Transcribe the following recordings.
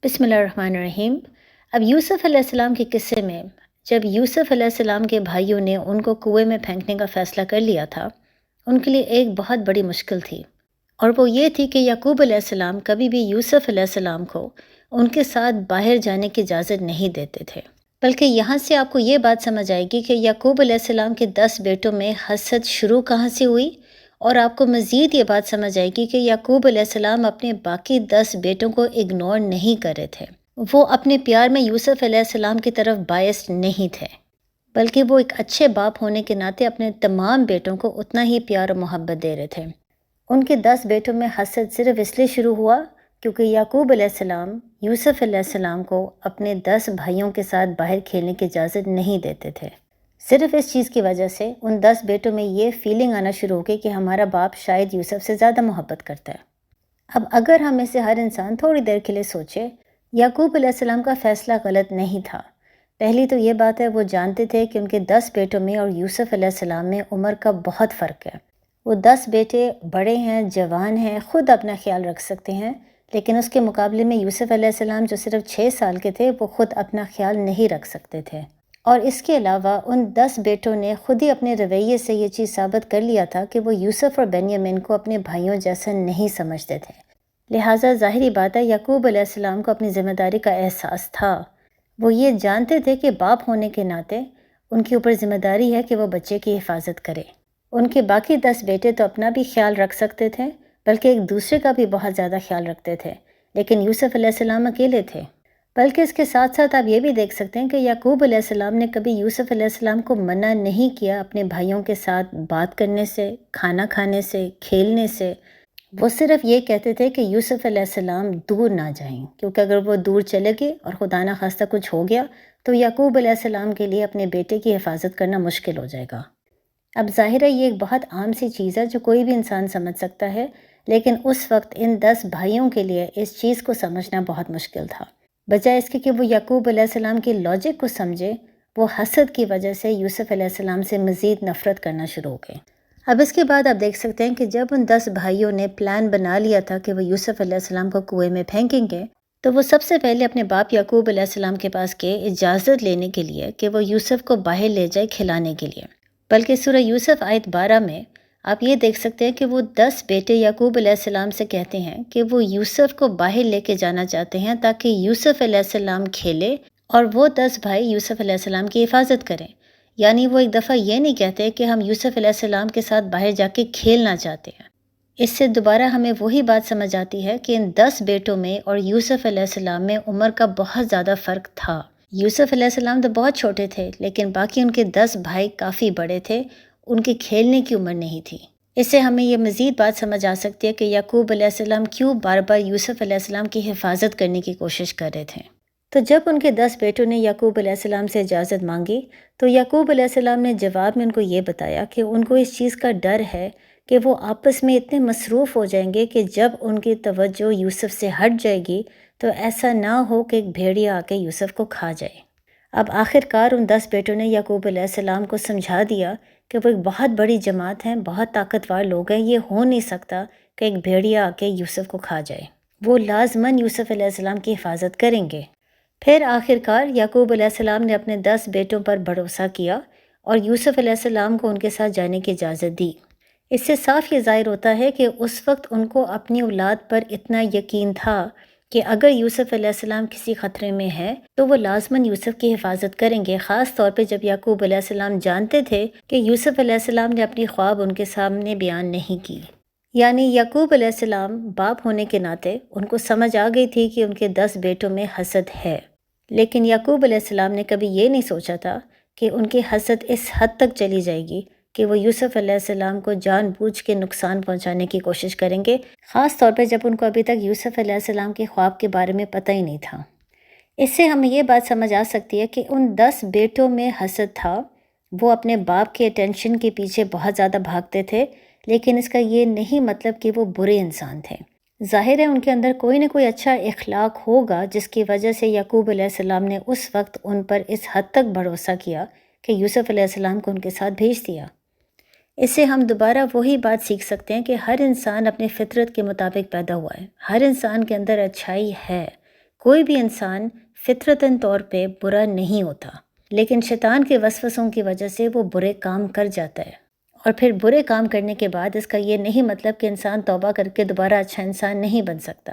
بسم اللہ الرحمن الرحیم۔ اب یوسف علیہ السلام کے قصے میں جب یوسف علیہ السلام کے بھائیوں نے ان کو کنویں میں پھینکنے کا فیصلہ کر لیا تھا، ان کے لیے ایک بہت بڑی مشکل تھی، اور وہ یہ تھی کہ یعقوب علیہ السلام کبھی بھی یوسف علیہ السلام کو ان کے ساتھ باہر جانے کی اجازت نہیں دیتے تھے۔ بلکہ یہاں سے آپ کو یہ بات سمجھ آئے گی کہ یعقوب علیہ السلام کے 10 بیٹوں میں حسد شروع کہاں سے ہوئی، اور آپ کو مزید یہ بات سمجھ آئے گی کہ یعقوب علیہ السلام اپنے باقی 10 بیٹوں کو اگنور نہیں کر رہے تھے۔ وہ اپنے پیار میں یوسف علیہ السلام کی طرف بائسڈ نہیں تھے، بلکہ وہ ایک اچھے باپ ہونے کے ناطے اپنے تمام بیٹوں کو اتنا ہی پیار و محبت دے رہے تھے۔ ان کے 10 بیٹوں میں حسد صرف اس لیے شروع ہوا کیونکہ یعقوب علیہ السلام یوسف علیہ السلام کو اپنے 10 بھائیوں کے ساتھ باہر کھیلنے کی اجازت نہیں دیتے تھے۔ صرف اس چیز کی وجہ سے ان 10 بیٹوں میں یہ فیلنگ آنا شروع ہو گئی کہ ہمارا باپ شاید یوسف سے زیادہ محبت کرتا ہے۔ اب اگر ہم میں سے ہر انسان تھوڑی دیر کے لیے سوچے، یعقوب علیہ السلام کا فیصلہ غلط نہیں تھا۔ پہلی تو یہ بات ہے، وہ جانتے تھے کہ ان کے 10 بیٹوں میں اور یوسف علیہ السلام میں عمر کا بہت فرق ہے۔ وہ 10 بیٹے بڑے ہیں، جوان ہیں، خود اپنا خیال رکھ سکتے ہیں، لیکن اس کے مقابلے میں یوسف علیہ السلام جو صرف 6 سال کے تھے، وہ خود اپنا خیال نہیں رکھ سکتے تھے۔ اور اس کے علاوہ ان 10 بیٹوں نے خود ہی اپنے رویے سے یہ چیز ثابت کر لیا تھا کہ وہ یوسف اور بنیامین کو اپنے بھائیوں جیسا نہیں سمجھتے تھے۔ لہٰذا ظاہری بات ہے، یعقوب علیہ السلام کو اپنی ذمہ داری کا احساس تھا۔ وہ یہ جانتے تھے کہ باپ ہونے کے ناطے ان کے اوپر ذمہ داری ہے کہ وہ بچے کی حفاظت کرے۔ ان کے باقی 10 بیٹے تو اپنا بھی خیال رکھ سکتے تھے، بلکہ ایک دوسرے کا بھی بہت زیادہ خیال رکھتے تھے، لیکن یوسف علیہ السلام اکیلے تھے۔ بلکہ اس کے ساتھ ساتھ آپ یہ بھی دیکھ سکتے ہیں کہ یعقوب علیہ السلام نے کبھی یوسف علیہ السلام کو منع نہیں کیا اپنے بھائیوں کے ساتھ بات کرنے سے، کھانا کھانے سے، کھیلنے سے۔ وہ صرف یہ کہتے تھے کہ یوسف علیہ السلام دور نہ جائیں، کیونکہ اگر وہ دور چلے گئے اور خدا نہ خواستہ کچھ ہو گیا تو یعقوب علیہ السلام کے لیے اپنے بیٹے کی حفاظت کرنا مشکل ہو جائے گا۔ اب ظاہر ہے یہ ایک بہت عام سی چیز ہے جو کوئی بھی انسان سمجھ سکتا ہے، لیکن اس وقت ان 10 بھائیوں کے لیے اس چیز کو سمجھنا بہت مشکل تھا۔ بجائے اس کے کہ وہ یعقوب علیہ السلام کی لاجک کو سمجھے، وہ حسد کی وجہ سے یوسف علیہ السلام سے مزید نفرت کرنا شروع ہو گئے۔ اب اس کے بعد آپ دیکھ سکتے ہیں کہ جب ان 10 بھائیوں نے پلان بنا لیا تھا کہ وہ یوسف علیہ السلام کو کنویں میں پھینکیں گے، تو وہ سب سے پہلے اپنے باپ یعقوب علیہ السلام کے پاس گئے اجازت لینے کے لیے کہ وہ یوسف کو باہر لے جائے کھلانے کے لیے۔ بلکہ سورہ یوسف آیت 12 میں آپ یہ دیکھ سکتے ہیں کہ وہ 10 بیٹے یعقوب علیہ السلام سے کہتے ہیں کہ وہ یوسف کو باہر لے کے جانا چاہتے ہیں تاکہ یوسف علیہ السلام کھیلے اور وہ 10 بھائی یوسف علیہ السلام کی حفاظت کریں۔ یعنی وہ ایک دفعہ یہ نہیں کہتے کہ ہم یوسف علیہ السلام کے ساتھ باہر جا کے کھیلنا چاہتے ہیں۔ اس سے دوبارہ ہمیں وہی بات سمجھ آتی ہے کہ ان 10 بیٹوں میں اور یوسف علیہ السلام میں عمر کا بہت زیادہ فرق تھا۔ یوسف علیہ السلام تو بہت چھوٹے تھے، لیکن باقی ان کے 10 بھائی کافی بڑے تھے، ان کے کھیلنے کی عمر نہیں تھی۔ اس سے ہمیں یہ مزید بات سمجھ آ سکتی ہے کہ یعقوب علیہ السلام کیوں بار بار یوسف علیہ السلام کی حفاظت کرنے کی کوشش کر رہے تھے۔ تو جب ان کے 10 بیٹوں نے یعقوب علیہ السلام سے اجازت مانگی تو یعقوب علیہ السلام نے جواب میں ان کو یہ بتایا کہ ان کو اس چیز کا ڈر ہے کہ وہ آپس میں اتنے مصروف ہو جائیں گے کہ جب ان کی توجہ یوسف سے ہٹ جائے گی تو ایسا نہ ہو کہ ایک بھیڑیا آ کے یوسف کو کھا جائے۔ اب آخر ان 10 بیٹوں نے یعقوب علیہ السلام کو سمجھا دیا کہ وہ ایک بہت بڑی جماعت ہے، بہت طاقتور لوگ ہیں، یہ ہو نہیں سکتا کہ ایک بھیڑیا آ کے یوسف کو کھا جائے، وہ لازماً یوسف علیہ السلام کی حفاظت کریں گے۔ پھر آخر یعقوب علیہ السلام نے اپنے 10 بیٹوں پر بھروسہ کیا اور یوسف علیہ السلام کو ان کے ساتھ جانے کی اجازت دی۔ اس سے صاف یہ ظاہر ہوتا ہے کہ اس وقت ان کو اپنی اولاد پر اتنا یقین تھا کہ اگر یوسف علیہ السلام کسی خطرے میں ہے تو وہ لازماً یوسف کی حفاظت کریں گے، خاص طور پہ جب یعقوب علیہ السلام جانتے تھے کہ یوسف علیہ السلام نے اپنی خواب ان کے سامنے بیان نہیں کی۔ یعنی یعقوب علیہ السلام باپ ہونے کے ناطے ان کو سمجھ آ گئی تھی کہ ان کے 10 بیٹوں میں حسد ہے، لیکن یعقوب علیہ السلام نے کبھی یہ نہیں سوچا تھا کہ ان کی حسد اس حد تک چلی جائے گی کہ وہ یوسف علیہ السلام کو جان بوجھ کے نقصان پہنچانے کی کوشش کریں گے، خاص طور پہ جب ان کو ابھی تک یوسف علیہ السلام کے خواب کے بارے میں پتہ ہی نہیں تھا۔ اس سے ہمیں یہ بات سمجھ آ سکتی ہے کہ ان 10 بیٹوں میں حسد تھا، وہ اپنے باپ کے اٹینشن کے پیچھے بہت زیادہ بھاگتے تھے، لیکن اس کا یہ نہیں مطلب کہ وہ برے انسان تھے۔ ظاہر ہے ان کے اندر کوئی نہ کوئی اچھا اخلاق ہوگا جس کی وجہ سے یعقوب علیہ السلام نے اس وقت ان پر اس حد تک بھروسہ کیا کہ یوسف علیہ السلام کو ان کے ساتھ بھیج دیا۔ اس سے ہم دوبارہ وہی بات سیکھ سکتے ہیں کہ ہر انسان اپنے فطرت کے مطابق پیدا ہوا ہے، ہر انسان کے اندر اچھائی ہے، کوئی بھی انسان فطرتاً طور پہ برا نہیں ہوتا، لیکن شیطان کے وسوسوں کی وجہ سے وہ برے کام کر جاتا ہے، اور پھر برے کام کرنے کے بعد اس کا یہ نہیں مطلب کہ انسان توبہ کر کے دوبارہ اچھا انسان نہیں بن سکتا۔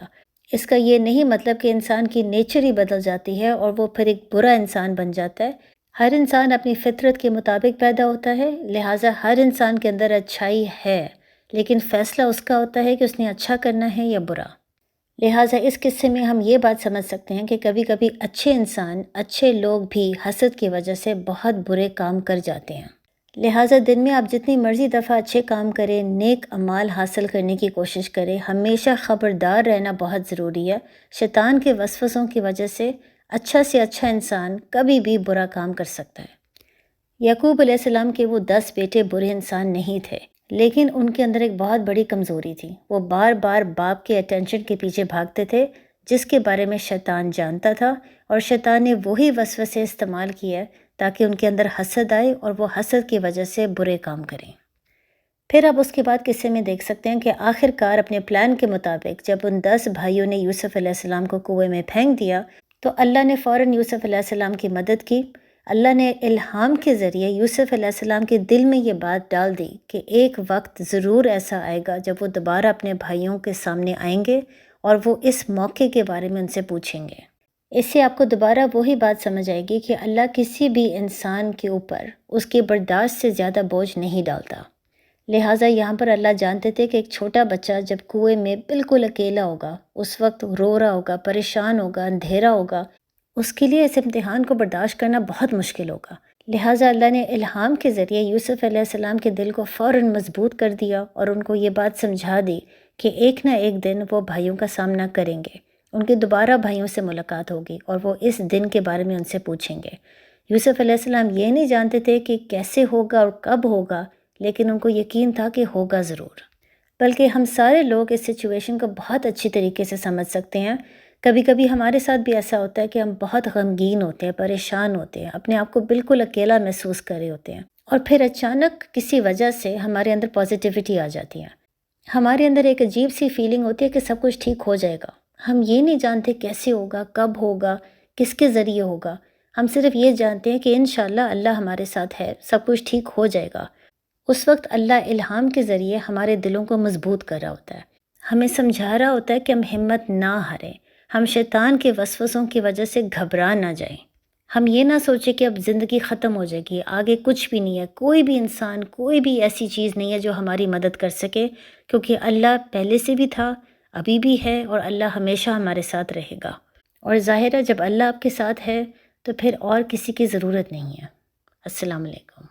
اس کا یہ نہیں مطلب کہ انسان کی نیچر ہی بدل جاتی ہے اور وہ پھر ایک برا انسان بن جاتا ہے۔ ہر انسان اپنی فطرت کے مطابق پیدا ہوتا ہے، لہٰذا ہر انسان کے اندر اچھائی ہے، لیکن فیصلہ اس کا ہوتا ہے کہ اس نے اچھا کرنا ہے یا برا۔ لہٰذا اس قصے میں ہم یہ بات سمجھ سکتے ہیں کہ کبھی کبھی اچھے انسان، اچھے لوگ بھی حسد کی وجہ سے بہت برے کام کر جاتے ہیں۔ لہٰذا دن میں آپ جتنی مرضی دفعہ اچھے کام کریں، نیک اعمال حاصل کرنے کی کوشش کریں، ہمیشہ خبردار رہنا بہت ضروری ہے۔ شیطان کے وسوسوں کی وجہ سے اچھا انسان کبھی بھی برا کام کر سکتا ہے۔ یعقوب علیہ السلام کے وہ 10 بیٹے برے انسان نہیں تھے، لیکن ان کے اندر ایک بہت بڑی کمزوری تھی۔ وہ بار بار باپ کے اٹینشن کے پیچھے بھاگتے تھے، جس کے بارے میں شیطان جانتا تھا، اور شیطان نے وہی وسوسے استعمال کیا تاکہ ان کے اندر حسد آئے اور وہ حسد کی وجہ سے برے کام کریں۔ پھر اب اس کے بعد قصے میں دیکھ سکتے ہیں کہ آخر کار اپنے پلان کے مطابق جب ان 10 بھائیوں نے یوسف علیہ السلام کو کنویں میں پھینک دیا تو اللہ نے فوراً یوسف علیہ السلام کی مدد کی۔ اللہ نے الہام کے ذریعے یوسف علیہ السلام کے دل میں یہ بات ڈال دی کہ ایک وقت ضرور ایسا آئے گا جب وہ دوبارہ اپنے بھائیوں کے سامنے آئیں گے اور وہ اس موقع کے بارے میں ان سے پوچھیں گے۔ اس سے آپ کو دوبارہ وہی بات سمجھ آئے گی کہ اللہ کسی بھی انسان کے اوپر اس کے برداشت سے زیادہ بوجھ نہیں ڈالتا۔ لہٰذا یہاں پر اللہ جانتے تھے کہ ایک چھوٹا بچہ جب کنویں میں بالکل اکیلا ہوگا، اس وقت رو رہا ہوگا، پریشان ہوگا، اندھیرا ہوگا، اس کے لیے اس امتحان کو برداشت کرنا بہت مشکل ہوگا۔ لہٰذا اللہ نے الہام کے ذریعے یوسف علیہ السلام کے دل کو فوراً مضبوط کر دیا اور ان کو یہ بات سمجھا دی کہ ایک نہ ایک دن وہ بھائیوں کا سامنا کریں گے، ان کے دوبارہ بھائیوں سے ملاقات ہوگی اور وہ اس دن کے بارے میں ان سے پوچھیں گے۔ یوسف علیہ السلام یہ نہیں جانتے تھے کہ کیسے ہوگا اور کب ہوگا، لیکن ان کو یقین تھا کہ ہوگا ضرور۔ بلکہ ہم سارے لوگ اس سچویشن کو بہت اچھی طریقے سے سمجھ سکتے ہیں۔ کبھی کبھی ہمارے ساتھ بھی ایسا ہوتا ہے کہ ہم بہت غمگین ہوتے ہیں، پریشان ہوتے ہیں، اپنے آپ کو بالکل اکیلا محسوس کر رہے ہوتے ہیں، اور پھر اچانک کسی وجہ سے ہمارے اندر پازیٹیوٹی آ جاتی ہے، ہمارے اندر ایک عجیب سی فیلنگ ہوتی ہے کہ سب کچھ ٹھیک ہو جائے گا۔ ہم یہ نہیں جانتے کیسے ہوگا، کب ہوگا، کس کے ذریعے ہوگا، ہم صرف یہ جانتے ہیں کہ انشاءاللہ اللہ ہمارے ساتھ ہے، سب کچھ ٹھیک ہو جائے گا۔ اس وقت اللہ الہام کے ذریعے ہمارے دلوں کو مضبوط کر رہا ہوتا ہے، ہمیں سمجھا رہا ہوتا ہے کہ ہم ہمت نہ ہاریں، ہم شیطان کے وسوسوں کی وجہ سے گھبرا نہ جائیں۔ ہم یہ نہ سوچیں کہ اب زندگی ختم ہو جائے گی، آگے کچھ بھی نہیں ہے، کوئی بھی انسان، کوئی بھی ایسی چیز نہیں ہے جو ہماری مدد کر سکے، کیونکہ اللہ پہلے سے بھی تھا، ابھی بھی ہے، اور اللہ ہمیشہ ہمارے ساتھ رہے گا۔ اور ظاہر ہے جب اللہ آپ کے ساتھ ہے تو پھر اور کسی کی ضرورت نہیں ہے۔ السلام علیکم۔